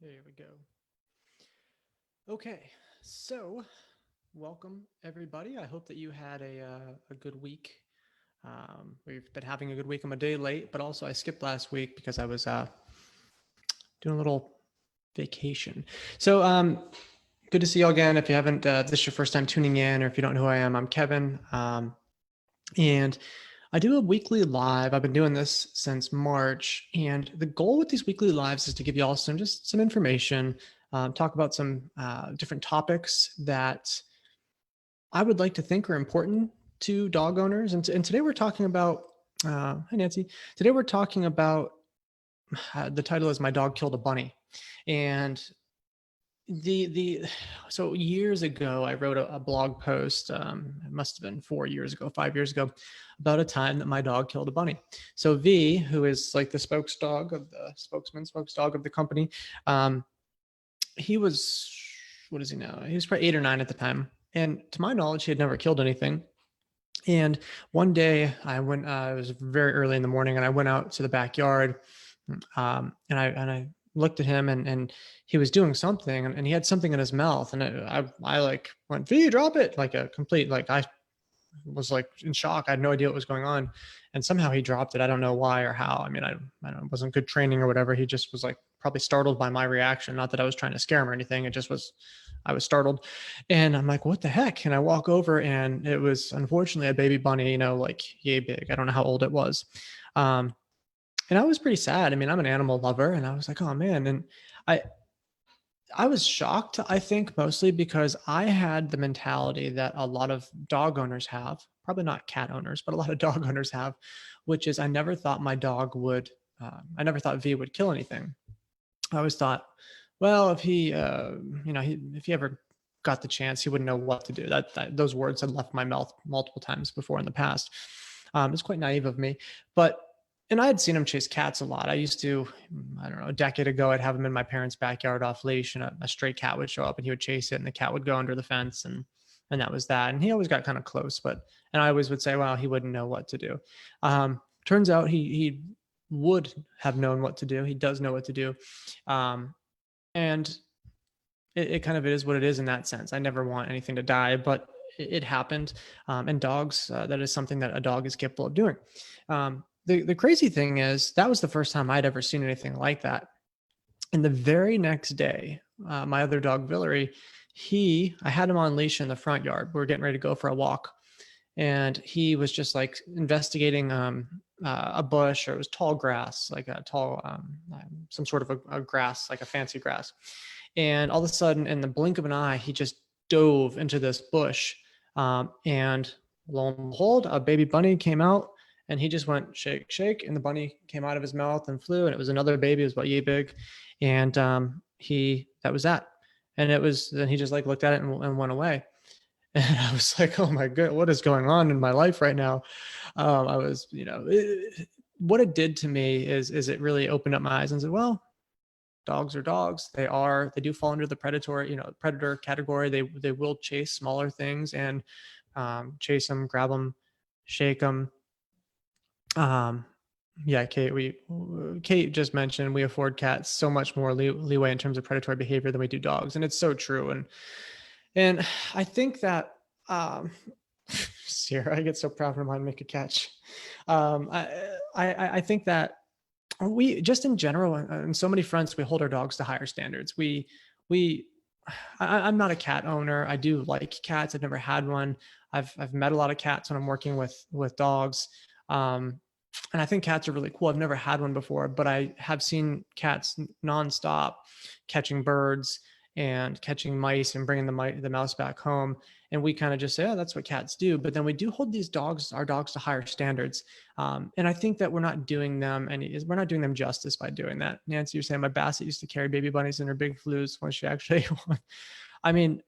There we go. Okay, so welcome everybody. I hope that you had a good week. We've been having a good week. I'm a day late, but also I skipped last week because I was doing a little vacation. So good to see you all again. If you haven't, this is your first time tuning in, or if you don't know who I am, I'm Kevin. And I do a weekly live. I've been doing this since March, and the goal with these weekly lives is to give you all some information, talk about some different topics that I would like to think are important to dog owners. And today we're talking about. Hi Nancy. Today we're talking about. The title is "My Dog Killed a Bunny," and the so years ago I wrote a blog post. It must have been 4 years ago, 5 years ago, about a time that my dog killed a bunny. So V, who is like the spokesdog of the company, he was, what is he now, he was probably 8 or 9 at the time, and to my knowledge he had never killed anything. And one day I went, it was very early in the morning, and I went out to the backyard, and I looked at him, and he was doing something, and he had something in his mouth, and I like went, V, drop it, like a complete, like I was like in shock. I had no idea what was going on, and somehow he dropped it. I don't know why or how. I mean, I don't, it wasn't good training or whatever. He just was like probably startled by my reaction. Not that I was trying to scare him or anything. It just was, I was startled, and I'm like, what the heck? And I walk over, and it was unfortunately a baby bunny, like yay big. I don't know how old it was. And I was pretty sad. I mean, I'm an animal lover, and I was like, oh man. And I, I was shocked, I think, mostly because I had the mentality that a lot of dog owners have, probably not cat owners, but a lot of dog owners have, which is I never thought my dog would, I never thought V would kill anything. I always thought, well, if he, if he ever got the chance, he wouldn't know what to do. Those words had left my mouth multiple times before in the past. It's quite naive of me, but and I had seen him chase cats a lot. I used to, I don't know, a decade ago, I'd have him in my parents' backyard off leash, and a stray cat would show up, and he would chase it, and the cat would go under the fence, and that was that. And he always got kind of close, and I always would say, well, he wouldn't know what to do. Turns out he would have known what to do. He does know what to do, and it kind of is what it is in that sense. I never want anything to die, but it happened. And dogs, that is something that a dog is capable of doing. The crazy thing is that was the first time I'd ever seen anything like that. And the very next day, my other dog, Villery, I had him on leash in the front yard. We were getting ready to go for a walk, and he was just like investigating a bush, or it was tall grass, like a tall, some sort of a grass, like a fancy grass. And all of a sudden, in the blink of an eye, he just dove into this bush. And lo and behold, a baby bunny came out, and he just went shake, shake, and the bunny came out of his mouth and flew. And it was another baby, it was about yay big. And that was that. And then he just like looked at it and went away. And I was like, oh my God, what is going on in my life right now? I was, what it did to me is it really opened up my eyes and said, well, dogs are dogs. They do fall under the predator category. They will chase smaller things and chase them, grab them, shake them. Yeah, Kate just mentioned we afford cats so much more leeway in terms of predatory behavior than we do dogs, and it's so true. And I think that Sierra, I get so proud when mine make a catch. I think that we just in general, on so many fronts, we hold our dogs to higher standards. I'm not a cat owner. I do like cats. I've never had one. I've met a lot of cats when I'm working with dogs. And I think cats are really cool. I've never had one before, but I have seen cats nonstop catching birds and catching mice and bringing the mouse back home. And we kind of just say, oh, that's what cats do. But then we do hold our dogs to higher standards. And I think that we're not doing them justice by doing that. Nancy, you're saying my Basset used to carry baby bunnies in her big flues when she actually, I mean,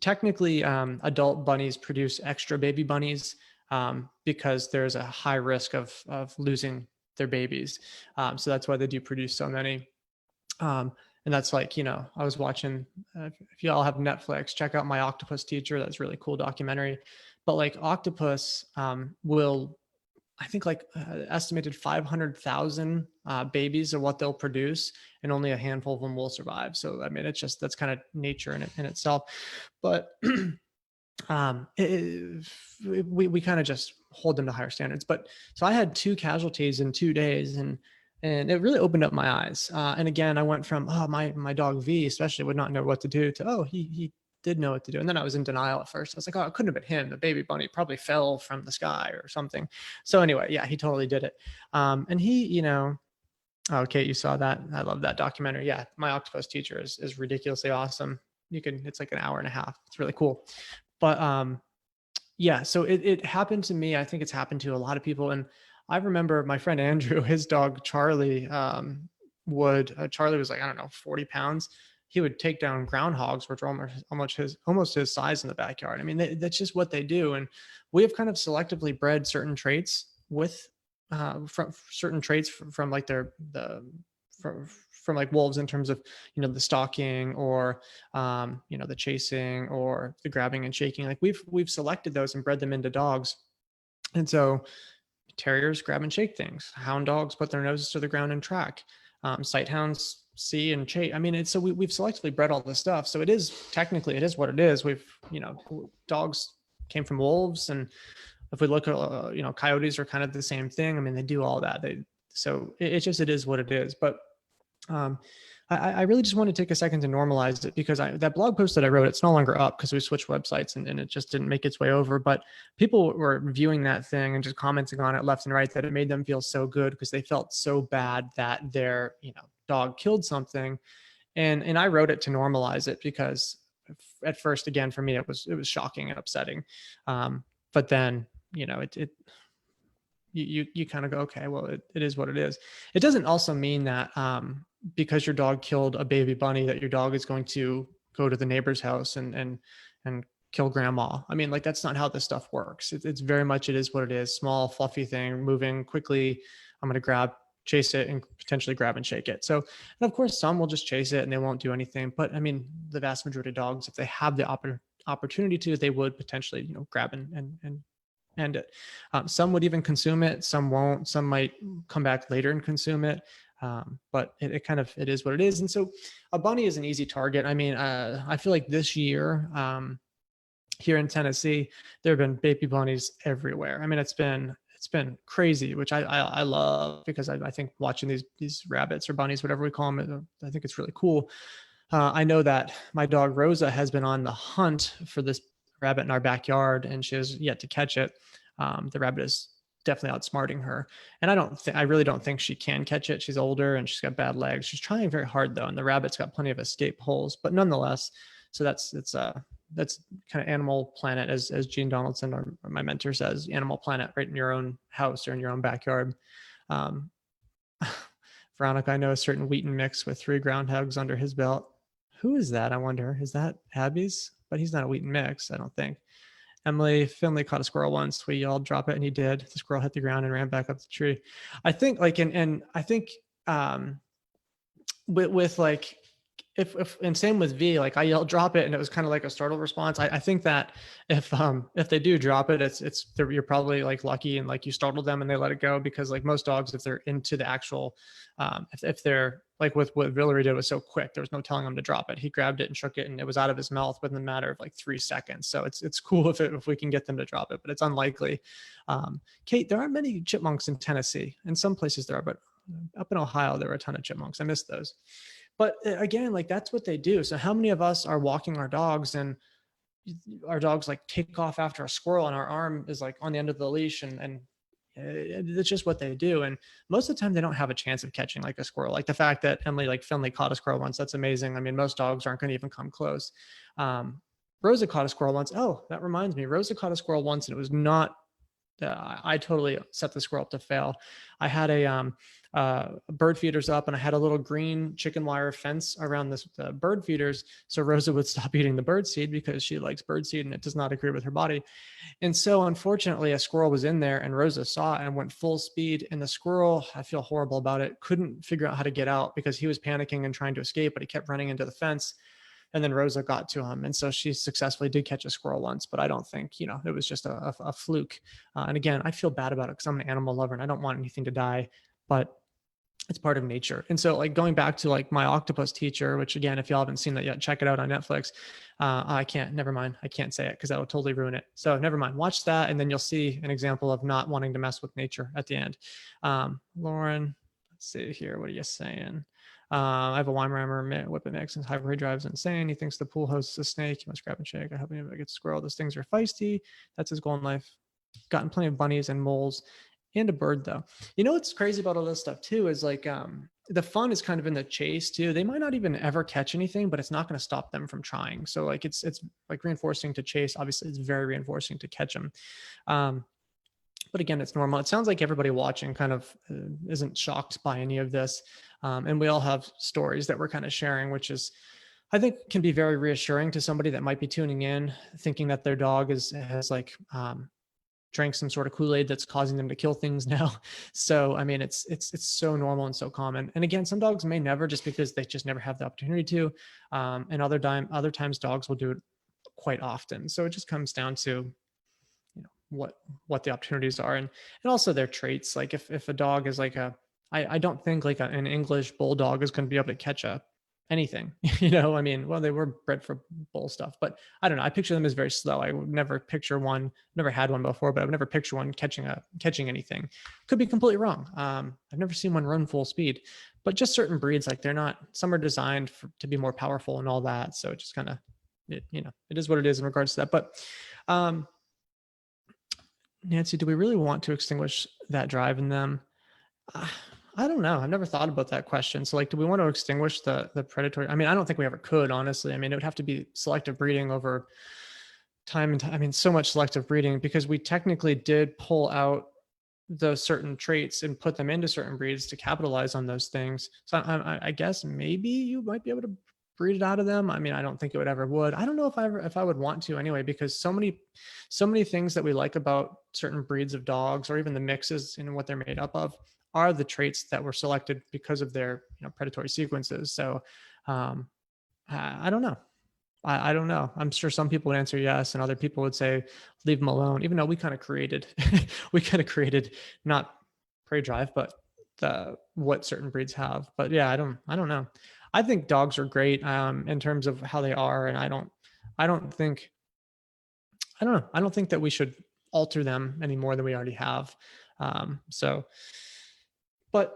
technically adult bunnies produce extra baby bunnies because there's a high risk of losing their babies. So that's why they do produce so many. And that's like, I was watching, if you all have Netflix, check out My Octopus Teacher. That's a really cool documentary. But like octopus will I think like estimated 500,000 babies are what they'll produce, and only a handful of them will survive. So I mean, it's just that's kind of nature in itself. But we kind of just hold them to higher standards. But so I had two casualties in 2 days, and it really opened up my eyes. And again, I went from, oh, my dog V especially would not know what to do, to, oh, he did know what to do. And then I was in denial at first. I was like, oh, it couldn't have been him. The baby bunny probably fell from the sky or something. So anyway, yeah, he totally did it. And he, oh, Kate, you saw that. I love that documentary. Yeah, my octopus teacher is ridiculously awesome. It's like an hour and a half. It's really cool. But yeah, so it happened to me. I think it's happened to a lot of people. And I remember my friend Andrew, his dog Charlie, Charlie was like, I don't know, 40 pounds. He would take down groundhogs, which are almost his size in the backyard. I mean, that's just what they do. And we have kind of selectively bred certain traits with from certain traits from like from like wolves, in terms of, the stalking, or the chasing, or the grabbing and shaking. Like we've selected those and bred them into dogs. And so terriers grab and shake things, hound dogs put their noses to the ground and track, sight hounds see and chase. I mean, we've selectively bred all this stuff. So it is what it is. Dogs came from wolves. And if we look at, coyotes are kind of the same thing. I mean, they do all that. It is what it is. But um, I really just want to take a second to normalize it, because that blog post that I wrote, it's no longer up because we switched websites, and it just didn't make its way over. But people were viewing that thing and just commenting on it left and right, that it made them feel so good because they felt so bad that their, dog killed something. And I wrote it to normalize it, because at first, again, for me, it was shocking and upsetting. But then, you kind of go, okay, well, it is what it is. It doesn't also mean that because your dog killed a baby bunny, that your dog is going to go to the neighbor's house and kill grandma. I mean, like, that's not how this stuff works. It's very much, it is what it is. Small, fluffy thing moving quickly. I'm going to chase it, and potentially grab and shake it. So, and of course, some will just chase it and they won't do anything. But I mean, the vast majority of dogs, if they have the opportunity to, they would potentially, grab and end it. Some would even consume it. Some won't. Some might come back later and consume it. But it is what it is. And so a bunny is an easy target. I mean, I feel like this year, here in Tennessee, there have been baby bunnies everywhere. I mean, it's been crazy, which I love, because I think watching these rabbits or bunnies, whatever we call them, I think it's really cool. I know that my dog Rosa has been on the hunt for this rabbit in our backyard, and she has yet to catch it. The rabbit is definitely outsmarting her, and I really don't think she can catch it. She's older and she's got bad legs. She's trying very hard though, and the rabbit's got plenty of escape holes. But nonetheless, so that's kind of Animal Planet, as Gene Donaldson, or my mentor, says, Animal Planet, right in your own house or in your own backyard. Um, Veronica, I know a certain Wheaton mix with 3 groundhogs under his belt. Who is that? I wonder. Is that Abby's? But he's not a Wheaton mix, I don't think. Emily, Finley caught a squirrel once. We yelled, drop it, and he did. The squirrel hit the ground and ran back up the tree. I think, like, and I think with like, if and same with V, like, I yelled drop it, and it was kind of like a startled response. I think that if they do drop it, you're probably like lucky, and like you startled them and they let it go, because like most dogs, if they're into the actual if they're like, with what Villery did was so quick, there was no telling him to drop it. He grabbed it and shook it, and it was out of his mouth within a matter of like 3 seconds. So it's cool if we can get them to drop it, but it's unlikely. Kate, there aren't many chipmunks in Tennessee. In some places there are, but up in Ohio there were a ton of chipmunks. I missed those. But again, like, that's what they do. So how many of us are walking our dogs, and our dogs like take off after a squirrel, and our arm is like on the end of the leash, and it's just what they do. And most of the time they don't have a chance of catching like a squirrel. Like the fact that Finley caught a squirrel once, that's amazing. I mean, most dogs aren't going to even come close. Rosa caught a squirrel once. Oh, that reminds me. Rosa caught a squirrel once, and it was not, I totally set the squirrel up to fail. I had a bird feeders up, and I had a little green chicken wire fence around the bird feeders, so Rosa would stop eating the bird seed, because she likes bird seed and it does not agree with her body. And so unfortunately, a squirrel was in there, and Rosa saw it and went full speed, and the squirrel, I feel horrible about it, couldn't figure out how to get out, because he was panicking and trying to escape, but he kept running into the fence. and then Rosa got to him, and so she successfully did catch a squirrel once. But I don't think, it was just a fluke. And again, I feel bad about it because I'm an animal lover and I don't want anything to die, but it's part of nature. And so, like, going back to like my octopus teacher, which again, if y'all haven't seen that yet, check it out on Netflix. I can't, never mind. I can't say it because that would totally ruin it. So never mind. Watch that. And then you'll see an example of not wanting to mess with nature at the end. Lauren, let's see here. What are you saying? I have a Weimaraner whippet mix and hybrid drives insane. He thinks the pool hosts a snake. He must grab and shake. I hope he never gets a squirrel. Those things are feisty. That's his goal in life. Gotten plenty of bunnies and moles and a bird though. What's crazy about all this stuff too is like the fun is kind of in the chase too. They might not even ever catch anything, but it's not going to stop them from trying. So like it's like reinforcing to chase. Obviously, it's very reinforcing to catch them. But again, it's normal. It sounds like everybody watching kind of isn't shocked by any of this, and we all have stories that we're kind of sharing, which is, I think, can be very reassuring to somebody that might be tuning in, thinking that their dog has like drank some sort of Kool-Aid that's causing them to kill things now. So, I mean, it's so normal and so common. And again, some dogs may never, just because they just never have the opportunity to. And other times dogs will do it quite often. So it just comes down to, what the opportunities are, and also their traits. Like if a dog is like I don't think like an English bulldog is going to be able to catch anything. I mean, well, they were bred for bull stuff, but I don't know. I picture them as very slow. I would never picture one, never had one before, but I would never picture one catching anything. Could be completely wrong. I've never seen one run full speed, but just certain breeds, like some are designed to be more powerful and all that. So it just kind of, it is what it is in regards to that. But, Nancy, do we really want to extinguish that drive in them? I don't know. I've never thought about that question. So like, do we want to extinguish the predatory? I mean, I don't think we ever could, honestly. I mean, it would have to be selective breeding over time and time. I mean, so much selective breeding, because we technically did pull out those certain traits and put them into certain breeds to capitalize on those things. So I guess maybe you might be able to breed it out of them. I mean, I don't think it would ever would. I don't know if I would want to anyway, because so many things that we like about certain breeds of dogs, or even the mixes and what they're made up of, are the traits that were selected because of their predatory sequences. So I don't know. I don't know. I'm sure some people would answer yes, and other people would say leave them alone. Even though we kind of created not prey drive, but what certain breeds have. But yeah, I don't know. I think dogs are great in terms of how they are, and I don't think that we should alter them any more than we already have. But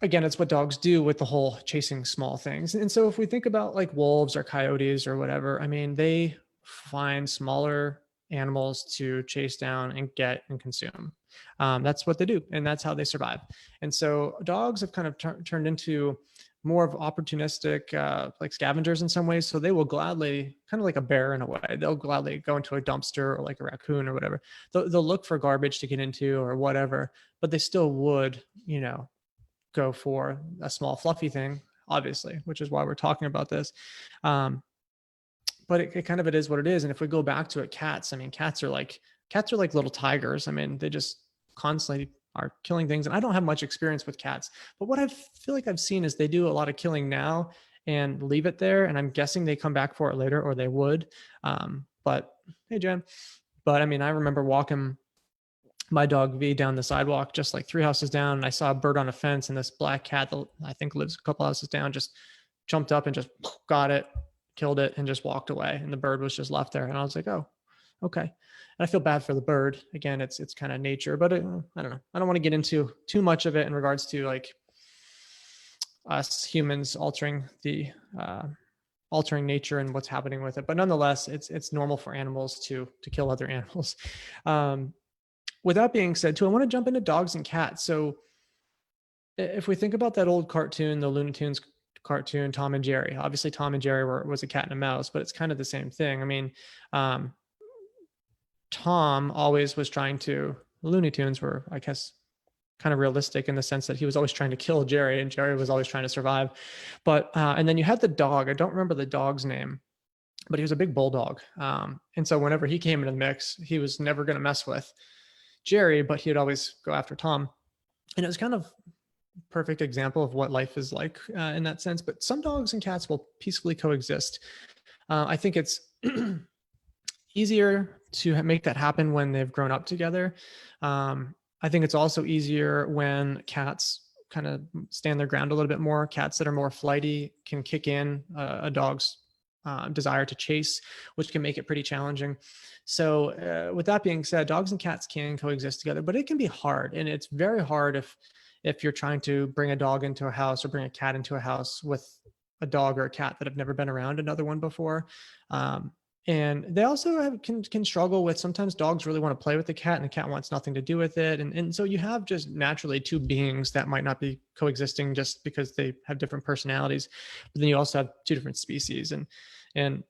again, it's what dogs do with the whole chasing small things. And so if we think about like wolves or coyotes or whatever, I mean, they find smaller animals to chase down and get and consume. That's what they do, and that's how they survive. And so dogs have kind of turned into more of opportunistic, like scavengers in some ways. So they will gladly, kind of like a bear in a way, they'll gladly go into a dumpster or like a raccoon or whatever. They'll look for garbage to get into or whatever, but they still would, go for a small fluffy thing, obviously, which is why we're talking about this. But it kind of, it is what it is. And if we go back to it, cats, I mean, cats are like little tigers. I mean, they just constantly are killing things. And I don't have much experience with cats, but what I feel like I've seen is they do a lot of killing now and leave it there. And I'm guessing they come back for it later, or they would. But hey, Jen. But I mean, I remember walking my dog V down the sidewalk, just like 3 houses down, and I saw a bird on a fence, and this black cat that I think lives a couple houses down just jumped up and just got it, killed it, and just walked away. And the bird was just left there. And I was like, oh, okay. And I feel bad for the bird. Again, it's kind of nature, but I don't know. I don't want to get into too much of it in regards to like us humans altering nature and what's happening with it. But nonetheless, it's normal for animals to kill other animals. With that being said, too, I want to jump into dogs and cats. So if we think about that old cartoon, the Looney Tunes cartoon, Tom and Jerry, obviously Tom and Jerry was a cat and a mouse, but it's kind of the same thing. I mean, Tom always was trying to, Looney Tunes were, I guess, kind of realistic in the sense that he was always trying to kill Jerry, and Jerry was always trying to survive. But, and then you had the dog. I don't remember the dog's name, but he was a big bulldog. And so whenever he came into the mix, he was never going to mess with Jerry, but he'd always go after Tom. And it was kind of perfect example of what life is like in that sense. But some dogs and cats will peacefully coexist. I think it's easier to make that happen when they've grown up together. I think it's also easier when cats kind of stand their ground a little bit more. Cats that are more flighty can kick in a dog's desire to chase, which can make it pretty challenging. So, with that being said, dogs and cats can coexist together, but it can be hard, and it's very hard if you're trying to bring a dog into a house or bring a cat into a house with a dog or a cat that have never been around another one before. Um, and they also can struggle with, sometimes dogs really want to play with the cat and the cat wants nothing to do with it. And so you have just naturally two beings that might not be coexisting just because they have different personalities. But then you also have two different species. And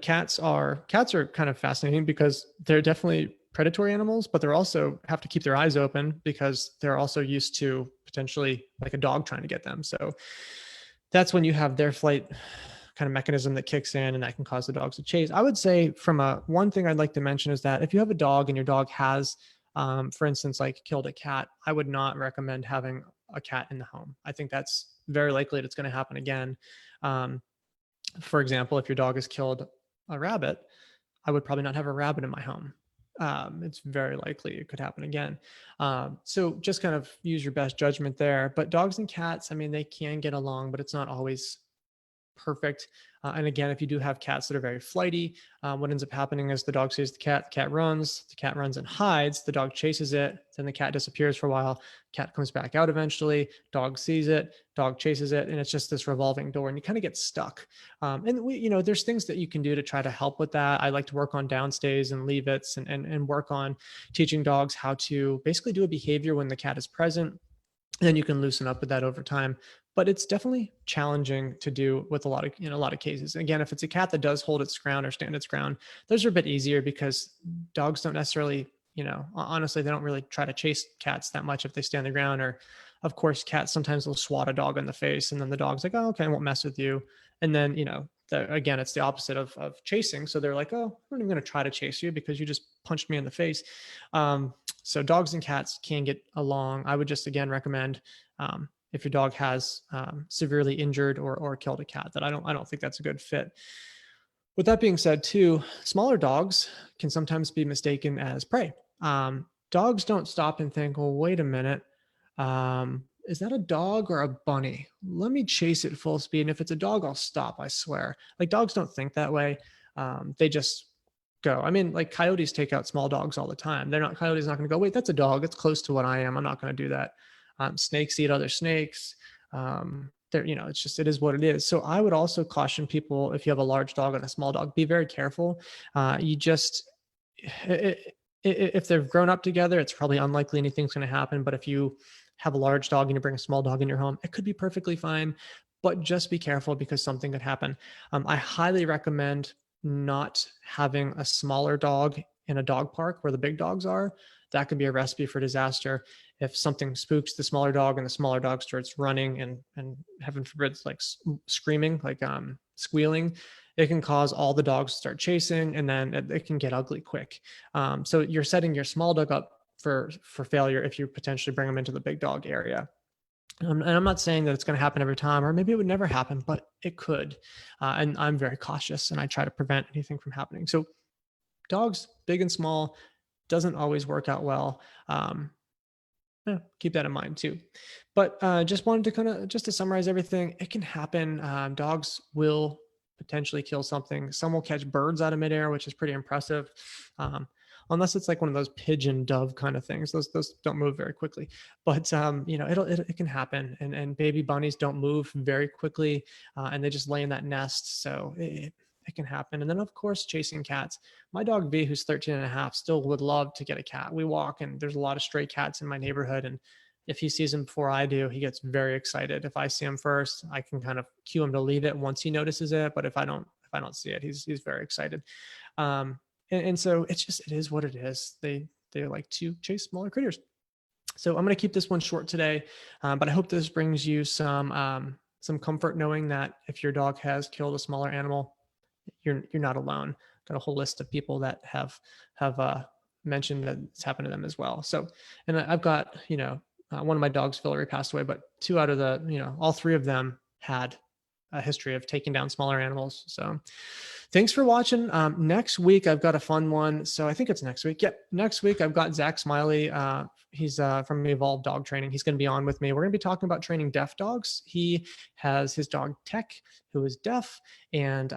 cats are kind of fascinating because they're definitely predatory animals, but they're also have to keep their eyes open because they're also used to potentially like a dog trying to get them. So that's when you have their flight kind of mechanism that kicks in, and that can cause the dogs to chase. I would say from a one thing I'd like to mention is that if you have a dog and your dog has, for instance, like killed a cat, I would not recommend having a cat in the home. I think that's very likely that it's going to happen again. Um, for example, if your dog has killed a rabbit, I would probably not have a rabbit in my home. It's very likely it could happen again. So just kind of use your best judgment there. But dogs and cats, I mean, they can get along, but it's not always perfect. And again, if you do have cats that are very flighty, what ends up happening is the dog sees the cat runs and hides, the dog chases it, then the cat disappears for a while, cat comes back out eventually, dog sees it, dog chases it, and it's just this revolving door, and you kind of get stuck. There's things that you can do to try to help with that. I like to work on downstays and leave its and work on teaching dogs how to basically do a behavior when the cat is present, and then you can loosen up with that over time. But it's definitely challenging to do with a lot of cases. Again, if it's a cat that does hold its ground or stand its ground, those are a bit easier because dogs don't necessarily, honestly, they don't really try to chase cats that much if they stand their ground. Or of course, cats sometimes will swat a dog in the face, and then the dog's like, oh, okay, I won't mess with you. And then, again, it's the opposite of chasing. So they're like, oh, I'm not even going to try to chase you because you just punched me in the face. So dogs and cats can get along. I would just again recommend, if your dog has severely injured or killed a cat, that I don't think that's a good fit. With that being said, too, smaller dogs can sometimes be mistaken as prey. Dogs don't stop and think, well, wait a minute. Is that a dog or a bunny? Let me chase it full speed. And if it's a dog, I'll stop, I swear. Like dogs don't think that way. They just go. I mean, like coyotes take out small dogs all the time. Coyotes not going to go, wait, that's a dog. It's close to what I am. I'm not going to do that. Snakes eat other snakes. It's just, it is what it is. So I would also caution people, if you have a large dog and a small dog, be very careful. You just, if they've grown up together, it's probably unlikely anything's going to happen. But if you have a large dog and you bring a small dog in your home, it could be perfectly fine, but just be careful because something could happen. I highly recommend not having a smaller dog in a dog park where the big dogs are. That could be a recipe for disaster. If something spooks the smaller dog and the smaller dog starts running and heaven forbid, like screaming, like squealing, it can cause all the dogs to start chasing, and then it can get ugly quick. So you're setting your small dog up for failure if you potentially bring them into the big dog area. And I'm not saying that it's going to happen every time, or maybe it would never happen, but it could. And I'm very cautious, and I try to prevent anything from happening. So dogs, big and small, doesn't always work out well. Yeah, keep that in mind too. But just wanted to just to summarize everything, it can happen. Dogs will potentially kill something. Some will catch birds out of midair, which is pretty impressive. Um, Unless it's like one of those pigeon dove kind of things. Those don't move very quickly. But it can happen. And baby bunnies don't move very quickly, and they just lay in that nest. So it can happen. And then of course chasing cats. My dog V, who's 13 and a half, still would love to get a cat. We walk and there's a lot of stray cats in my neighborhood, and if he sees them before I do, he gets very excited. If I see him first, I can kind of cue him to leave it once he notices it. But if I don't see it, he's very excited. And so it is what it is. They like to chase smaller critters. So I'm going to keep this one short today, but I hope this brings you some comfort knowing that if your dog has killed a smaller animal, you're not alone. Got a whole list of people that have mentioned that it's happened to them as well. So, and I've got one of my dogs, Fillory, passed away, but two out of the, all three of them had a history of taking down smaller animals. So thanks for watching. Next week, I've got a fun one. So I think it's next week. Yep. Next week, I've got Zach Smiley. He's from Evolved Dog Training. He's going to be on with me. We're going to be talking about training deaf dogs. He has his dog Tech, who is deaf. And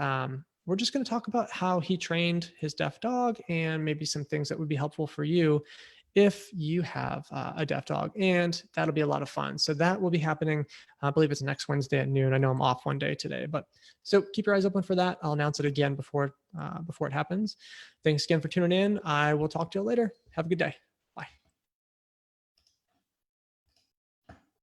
we're just going to talk about how he trained his deaf dog and maybe some things that would be helpful for you if you have a deaf dog, and that'll be a lot of fun. So that will be happening. I believe it's next Wednesday at noon. I know I'm off one day today, but so keep your eyes open for that. I'll announce it again before it happens. Thanks again for tuning in. I will talk to you later. Have a good day.